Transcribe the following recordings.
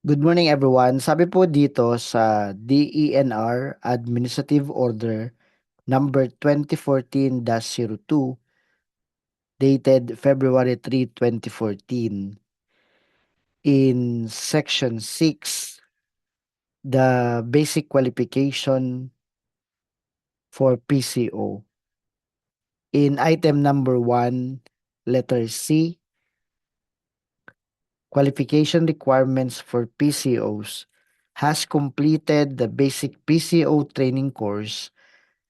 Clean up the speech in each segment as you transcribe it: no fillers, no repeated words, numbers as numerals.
Good morning everyone. Sabi po dito sa DENR Administrative Order number 2014-02 dated February 3, 2014 in section 6, the basic qualification for PCO. In item number 1, letter C, qualification requirements for PCOs has completed the basic PCO training course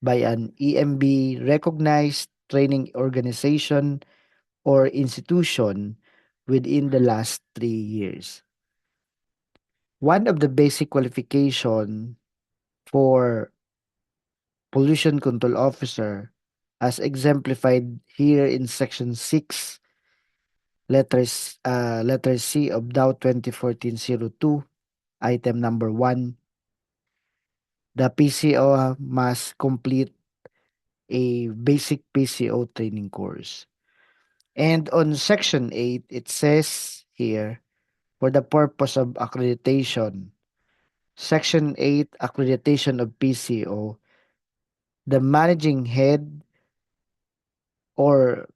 by an EMB recognized training organization or institution within the last 3 years. One of the basic qualification for pollution control officer as exemplified here in section 6 letter C of DAO 2014-02 item number 1, the PCO must complete a basic PCO training course. And on section 8, it says here, for the purpose of accreditation, section 8, accreditation of PCO, the managing head or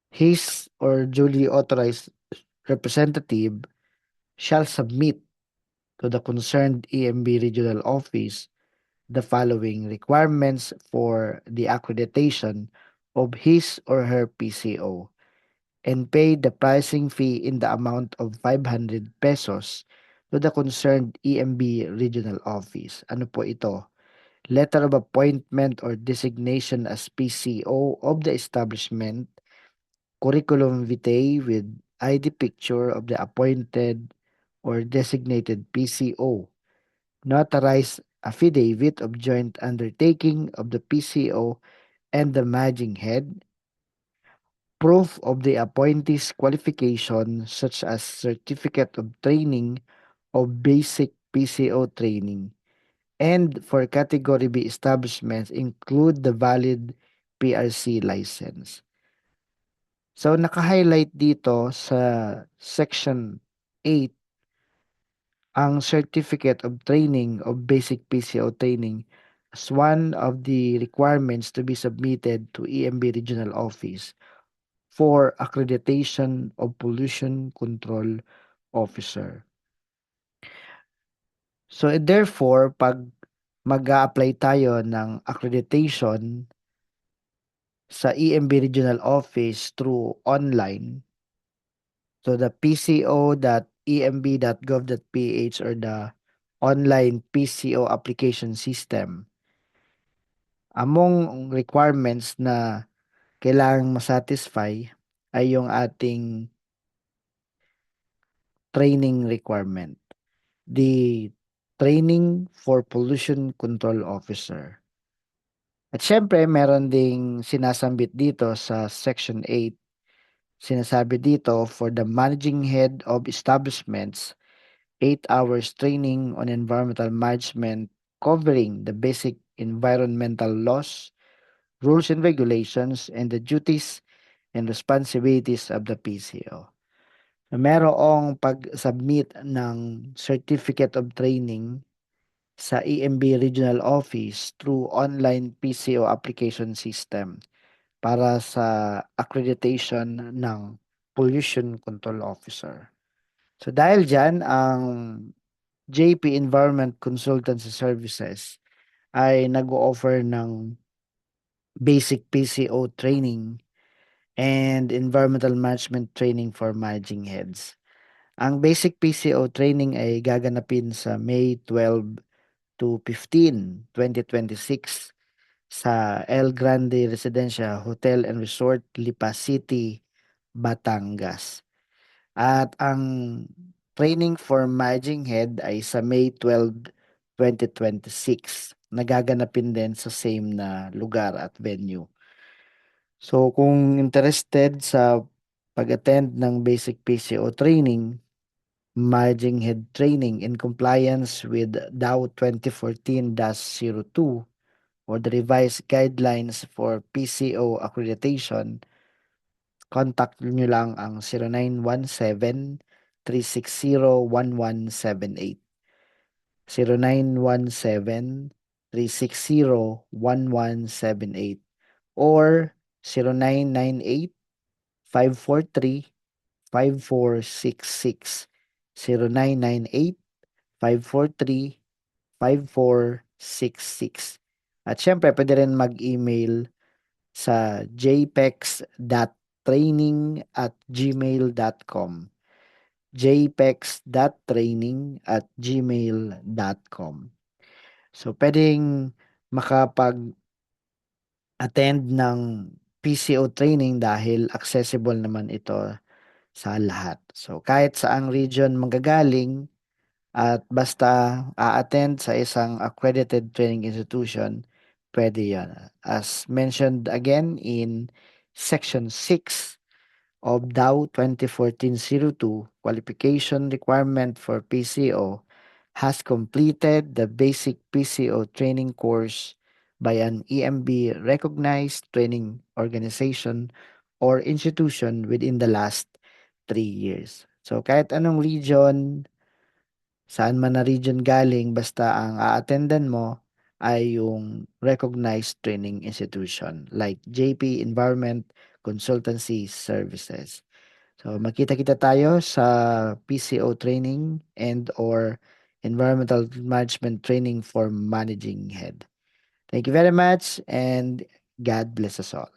his or duly authorized representative shall submit to the concerned EMB regional office the following requirements for the accreditation of his or her PCO and pay the pricing fee in the amount of 500 pesos to the concerned EMB regional office. Ano po ito? Letter of appointment or designation as PCO of the establishment, curriculum vitae with ID picture of the appointed or designated PCO, notarized affidavit of joint undertaking of the PCO and the managing head, proof of the appointee's qualification such as certificate of training of basic PCO training, and for category B establishments include the valid PRC license. So naka-highlight dito sa section 8 ang certificate of training of basic PCO training as one of the requirements to be submitted to EMB regional office for accreditation of pollution control officer. So therefore, pag mag-a-apply tayo ng accreditation sa EMB regional office through online, so the pco.emb.gov.ph or the online PCO application system, among requirements na kailangang masatisfy ay yung ating training requirement. The training for pollution control officer. At syempre, meron ding sinasambit dito sa section 8. Sinasabi dito, for the managing head of establishments, 8 hours training on environmental management covering the basic environmental laws, rules and regulations, and the duties and responsibilities of the PCO. Merong pag-submit ng Certificate of Training sa EMB Regional Office through online PCO application system para sa accreditation ng Pollution Control Officer. So dahil dyan, ang JP Environment Consultancy Services ay nag-o-offer ng basic PCO training and environmental management training for managing heads. Ang basic PCO training ay gaganapin sa May 12 to 15, 2026 sa El Grande Residencia Hotel and Resort, Lipa City, Batangas. At ang training for managing head ay sa May 12, 2026. Nagaganapin din sa same na lugar at venue. So kung interested sa pag-attend ng basic PCO training, managing head training in compliance with DAO 2014-02 or the revised guidelines for PCO accreditation, contact nyo lang ang 0917-360-1178. 0917-360-1178 or 0998-543-5466. 0998-543-5466. At syempre, pwede rin mag-email sa jpex.training@gmail.com. jpex.training@gmail.com. So, pwedeng makapag-attend ng PCO training dahil accessible naman ito sa lahat. So, kahit saang region manggagaling at basta a-attend sa isang accredited training institution, pwede yan. As mentioned again in Section 6 of DAO 2014-02, qualification requirement for PCO has completed the basic PCO training course by an EMB recognized training organization or institution within the last 3 years. So kahit anong region, saan man na region galing, basta ang a-attendan mo ay yung recognized training institution like JP Environment Consultancy Services. So magkita-kita tayo sa PCO training and or environmental management training for managing head. Thank you very much and God bless us all.